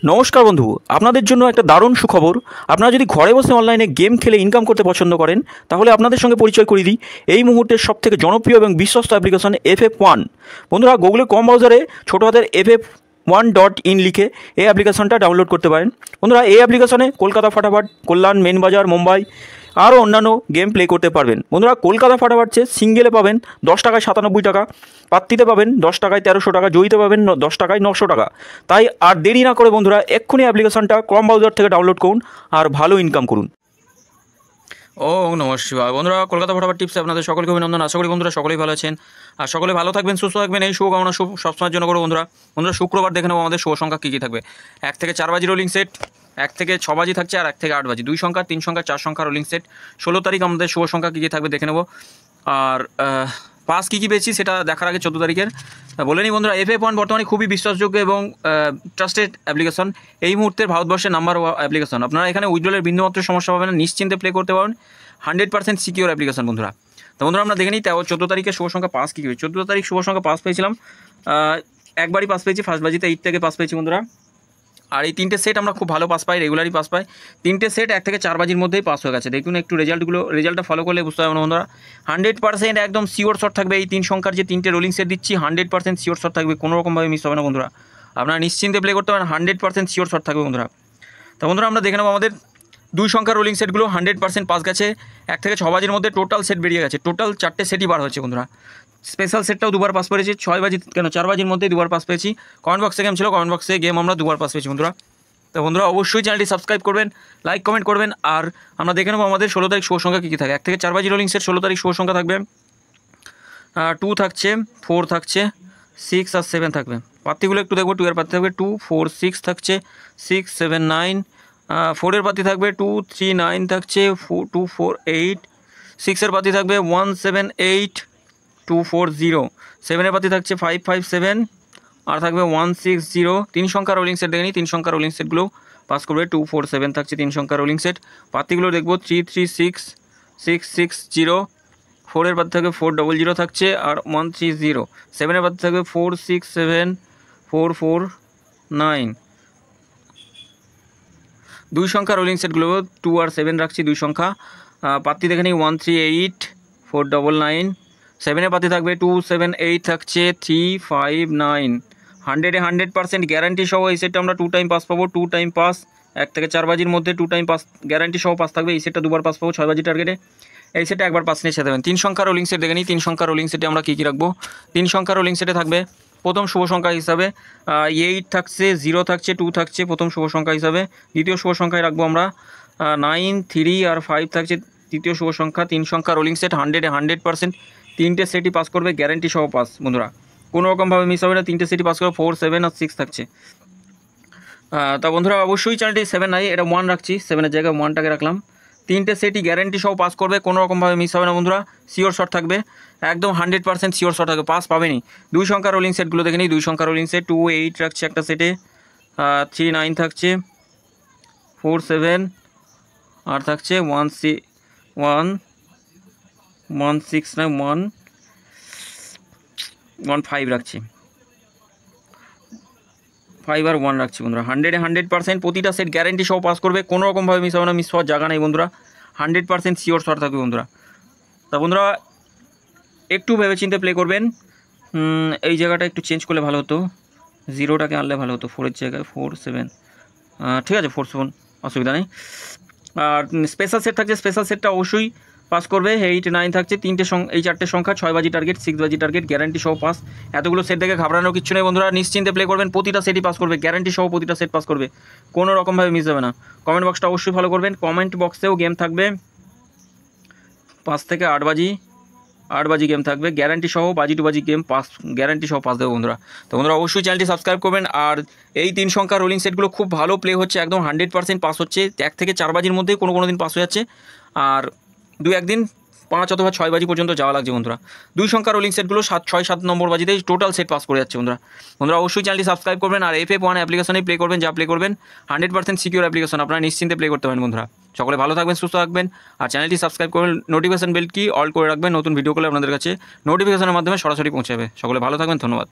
নমস্কার বন্ধু, আপনাদের জন্য একটা দারুণ সুখবর। আপনারা যদি ঘরে বসে অনলাইনে গেম খেলে ইনকাম করতে পছন্দ করেন, তাহলে আপনাদের সঙ্গে পরিচয় করিয়ে দিই এই মুহূর্তের সবথেকে জনপ্রিয় এবং বিশ্বস্ত অ্যাপ্লিকেশন FF1। বন্ধুরা, গুগলের কম ব্রাউজারে ছোটো হাতের FF1.in লিখে এই অ্যাপ্লিকেশনটা ডাউনলোড করতে পারেন। বন্ধুরা, এই অ্যাপ্লিকেশনে কলকাতা ফাটাফাট, কল্যাণ, মেন বাজার, মুম্বাই আরও অন্যান্য গেম প্লে করতে পারবেন। বন্ধুরা, কলকাতা ফাটাফাট সিঙ্গেলে পাবেন 10 টাকায় 97 টাকা, পাত্তিতে পাবেন 10 টাকায় 1300 টাকা, জয়ীতে পাবেন 10 টাকায় 900 টাকা। তাই আর দেরি না করে বন্ধুরা এক্ষুনি অ্যাপ্লিকেশনটা ক্রম ব্রাউজার থেকে ডাউনলোড করুন আর ভালো ইনকাম করুন। নমস্কার বন্ধুরা, কলকাতা ফাটাফাট টিপসে আপনাদের সকলকে অভিনন্দন। আশা করি বন্ধুরা সকলেই ভালো আছেন আর সকলে ভালো থাকবেন, সুস্থ থাকবেন, এই শুভকামনা সবসময়ের জন্য করবো। বন্ধুরা শুক্রবার দেখে নেবো আমাদের শুভ সংখ্যা কী কী থাকবে। 1 থেকে 4 বাজি রোলিং সেট, 1 থেকে 6 বাজি থাকছে আর 1 থেকে 8 বাজি, 2 সংখ্যা, 3 সংখ্যা, 4 সংখ্যা রোলিং সেট। 16 তারিখ আমাদের শুভ সংখ্যা কী কী থাকবে দেখে নেবো। আর পাস কী কী পেয়েছি সেটা দেখার আগে 14 তারিখের বলে নিই। বন্ধুরা, FF1 বর্তমানে খুবই বিশ্বাসযোগ্য এবং ট্রাস্টেড অ্যাপ্লিকেশন, এই মুহূর্তের ভারতবর্ষের নাম্বার অ্যাপ্লিকেশন। আপনারা এখানে উইথড্রলের বিন্দুমাত্র সমস্যা পাবেন না, নিশ্চিন্তে প্লে করতে পারেন, 100% সিকিউর অ্যাপ্লিকেশন। বন্ধুরা আমরা দেখে নিই 14 তারিখে শুভ সংখ্যা পাস কী কী। 14 তারিখ শুভ সংখ্যা পাস পেয়েছিলাম, একবারই পাস পেয়েছি, ফার্স্ট বাজিতে 8 থেকে পাস পেয়েছি বন্ধুরা। আর এই 3টে সেট আমরা খুব ভালো পাস পাই, রেগুলারই পাস পাই। 3টে সেট 1 থেকে 4 বাজির মধ্যেই পাস হয়ে গেছে। দেখুন একটু রেজাল্টটা ফলো করলে বুঝতে পারবেন বন্ধুরা। 100% একদম সিওর শট থাকবে। এই 3 সংখ্যার যে 3টে রোলিং সেট দিচ্ছি 100% সিওর শট থাকবে, কোনো রকমভাবে মিস হবে না বন্ধুরা। আপনারা নিশ্চিন্তে প্লে করতে পারেন, 100% সিওর শট থাকবে বন্ধুরা। তো বন্ধুরা আমরা দেখে নেবো আমাদের 2 সংখ্যার রোলিং সেটগুলো 100% পাস গেছে। 1 থেকে 6 বাজির মধ্যে টোটাল সেট বেরিয়ে গেছে, টোটাল 4টে সেটই বার হয়েছে বন্ধুরা। স্পেশাল সেটটাও 2বার পাস পেয়েছি, 4 বাজির মধ্যেই 2বার পাস পেয়েছি। কমেন্ট বক্সে গেম ছিল, কমেন্ট বক্সে গেম আমরা 2বার পাস পেয়েছি বন্ধুরা। তো বন্ধুরা অবশ্যই চ্যানেলটি সাবস্ক্রাইব করবেন, লাইক কমেন্ট করবেন। আর আমরা দেখে নেবো আমাদের 16 তারিখ শুভ সংখ্যা কী কী থাকে। 1 থেকে 4 বাজি রোলিং সেট 16 তারিখ শুভ সংখ্যা থাকবে 2 থাকছে, 4 থাকছে, 6 আর 7 থাকবে। পাত্তিগুলো একটু দেখবো। 2 এর পাত্তি থাকবে 2, 4, 6 থাকছে, 6, 7, 9। 4 এর পাত্তি থাকবে 2, 3, 9 থাকছে, 2, 4, 8। 6 এর পাত্তি থাকবে 1, 7, 8, 2, 4, 0। 7 এর পাত্তি থাকছে 5, 5, 7 আর থাকবে 1, 6, 0। 3 সংখ্যা রোলিং সেট দেখে নিই, 3 সংখ্যা রোলিং সেটগুলো পাস করবে। 2, 4, 7 থাকছে 3 সংখ্যা রোলিং সেট। পাত্তিগুলো দেখবো 3, 3, 6, 6, 6, 0। 4 এর পাত্তি থাকবে 4, 0, 0 থাকছে আর 1, 3, 0। 7 এর পাত্তি থাকবে 4, 6, 7, 4, 4, 9। 2 সংখ্যা রোলিং সেটগুলো 2 আর 7 রাখছি, 2 সংখ্যা। পাত্তি দেখে নিই 1, 3, 8, 4, 9, 9। 7 এর পাত্তি থাকবে 2, 7, 8 থাকছে, 3, 5, 9। 100% গ্যারান্টি সহ এই সেটটা আমরা 2 টাইম পাস পাবো, 2 টাইম পাস। 1 থেকে 4 বাজির মধ্যে 2 টাইম পাস গ্যারান্টি সহ পাস থাকবে। এই সেটটা 2বার পাস পাবো 6 বাজি টার্গেটে, এই সেটটা একবার পাস নিয়ে দেবেন। 3 সংখ্যা রোলিং সেট দেখে নিই, 3 সংখ্যা রোলিং সেটে আমরা কী কী রাখবো। 3 সংখ্যা রোলিং সেটে থাকবে প্রথম শুভ সংখ্যা হিসাবে 8 থাকছে, 0 থাকছে, 2 থাকছে প্রথম শুভ সংখ্যা হিসাবে। দ্বিতীয় শুভ সংখ্যায় রাখবো আমরা 9, 3 আর 5 থাকছে তৃতীয় শুভ সংখ্যা। 3 সংখ্যা রোলিং সেট 100% 3টে সেটই পাস করবে, গ্যারান্টি সহ পাস বন্ধুরা, কোনো রকমভাবে মিস হবে না। 3টে সেটই পাস করবে, 4, 7 আর 6 থাকছে। তা বন্ধুরা অবশ্যই চ্যানেলটি 7 নাই, এটা 1 রাখছি, 7-এর জায়গায় 1টাকে রাখলাম। 3টে সেটই গ্যারান্টি সহ পাস করবে, কোনো রকমভাবে মিস হবে না বন্ধুরা। সিওর শট থাকবে, একদম 100% সিওর শট থাকবে, পাস পাবেনি। 2 সংখ্যা রোলিং সেটগুলো দেখে নিই। 2 সংখ্যা রোলিং সেট 2, 8 রাখছে একটা সেটে, 3, 9 থাকছে, 4, 7 আর থাকছে 1, 6 না 1, 5 রাখছি, 5 আর 1 রাখছি বন্ধুরা। 100% প্রতিটা সেট গ্যারান্টি সহ পাস করবে, কোনো রকমভাবে মিস হবে না, মিস হওয়ার জায়গা নেই বন্ধুরা। 100% সিওর শট থাকবে বন্ধুরা। তা বন্ধুরা একটু ভেবেচিন্তে প্লে করবেন। এই জায়গাটা একটু চেঞ্জ করলে ভালো হতো, 0টাকে আনলে ভালো হতো, 4-এর জায়গায় 4, 7 ঠিক আছে, 4, 7 অসুবিধা নেই। আর স্পেশাল সেট থাকছে, স্পেশাল সেটটা অবশ্যই পাস করবে। 8, 9 থাকছে, এই 4টে সংখ্যা, 6 বাজি টার্গেট, 6 বাজি টার্গেট, গ্যারান্টি সহ পাস। এতগুলো সেট দেখে ঘাবড়ানোর কিছু নেই বন্ধুরা, নিশ্চিন্তে প্লে করবেন, প্রতিটা সেটই পাস করবে, গ্যারান্টি সহ প্রতিটা সেট পাস করবে, কোনো রকমভাবে মিস হবে না। কমেন্ট বক্সটা অবশ্যই ফলো করবেন, কমেন্ট বক্সেও গেম থাকবে 5 থেকে 8 বাজি গেম থাকবে, গ্যারান্টি সহ বাজি টু বাজি গেম পাস, গ্যারান্টি সহ পাস দেবো বন্ধুরা। তো বন্ধুরা অবশ্যই চ্যানেলটি সাবস্ক্রাইব করবেন। আর এই 3 সংখ্যা রোলিং সেটগুলো খুব ভালো প্লে হচ্ছে, একদম 100% পাস হচ্ছে। 1 থেকে 4 বাজির মধ্যেই কোনো দিন পাস হয়ে যাচ্ছে, আর 2-1 দিন 5 অথবা 6 বাজি পর্যন্ত যাওয়া লাগছে বন্ধুরা। 2 সংখ্যা রোলিং সেটগুলো 7, 6, 7 নম্বর বাজিতেই টোটাল সেট পাস করে যাচ্ছে বন্ধুরা অবশ্যই চ্যানেলটি সাবস্ক্রাইব করবেন। আর FF1 অ্যাপ্লিকেশনেই প্লে করবেন, যা প্লে করবেন 100% সিকিউর অ্যাপ্লিকেশন, আপনারা নিশ্চিন্তে প্লে করতে পারেন বন্ধুরা। সকলে ভালো থাকবেন, সুস্থ থাকবেন, আর চ্যানেলটি সাবস্ক্রাইব করবেন, নোটিফিকেশন বেল কি অল করে রাখবেন, নতুন ভিডিও করলে আপনাদের কাছে নোটিফিকেশনের মাধ্যমে সরাসরি পৌঁছে যাবে। সকলে ভালো থাকবেন, ধন্যবাদ।